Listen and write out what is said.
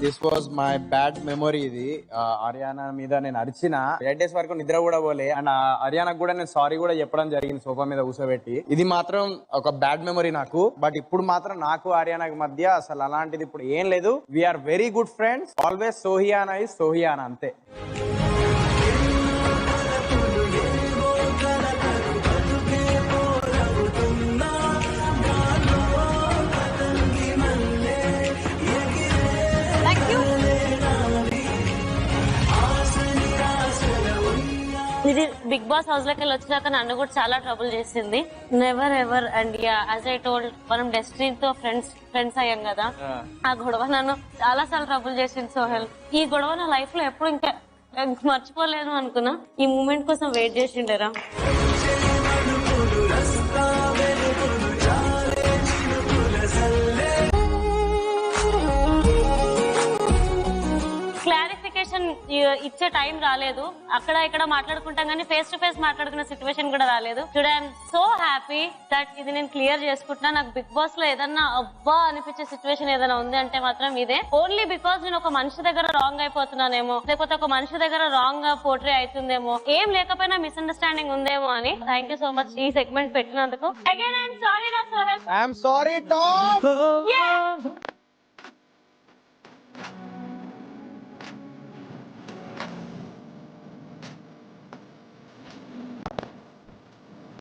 This was my bad memory. ఇది హర్యానా మీద నేను అరిచిన 8 days వరకు నిద్ర కూడా పోలే. అండ్ హర్యానాకు కూడా నేను సారీ కూడా చెప్పడం జరిగింది సోఫా మీద కూర్చోబెట్టి. ఇది మాత్రం ఒక బ్యాడ్ మెమొరీ నాకు. బట్ ఇప్పుడు మాత్రం నాకు హర్యానాకి మధ్య అసలు అలాంటిది ఇప్పుడు ఏం లేదు. We're very good friends. Always Sohiyana is Sohiyana, అంతే. ఇది బిగ్ బాస్ హౌస్ లోకి వచ్చినాక నన్ను కూడా చాలా ట్రబుల్ చేసింది. Never ever. And as I told, మనం డెస్టినీతో ఫ్రెండ్స్ అయ్యాం కదా, ఆ గొడవ నన్ను చాలా సార్లు ట్రబుల్ చేసింది సోహెల్. ఈ గొడవ నా లైఫ్ లో ఎప్పుడు ఇంకా మర్చిపోలేను అనుకున్నా. ఈ మూమెంట్ కోసం వెయిట్ చేసిండేరా. క్లారిఫికేషన్ ఇచ్చే టైం రాలేదు. అక్కడ ఇక్కడ మాట్లాడుకుంటాం కానీ ఫేస్ టు ఫేస్ మాట్లాడుకునే సిచ్యువేషన్ కూడా రాలేదు. Today I'm so happy that ఇది నేను క్లియర్ చేసుకుంటున్నా. నాకు బిగ్ బాస్ లో ఏదన్నా అబ్బా అనిపించే సిచ్యువేషన్ ఏదైనా ఉంది అంటే మాత్రం ఇదే. ఓన్లీ బికాస్ నేను ఒక మనిషి దగ్గర రాంగ్ అయిపోతున్నానేమో, లేకపోతే ఒక మనిషి దగ్గర రాంగ్ గా పోర్ట్రే అవుతుందేమో, ఏం లేకపోయినా మిస్అండర్స్టాండింగ్ ఉందేమో అని. థ్యాంక్ యూ సో మచ్ ఈ సెగ్మెంట్ పెట్టినందుకు. Again I'm sorry. I'm sorry Tom.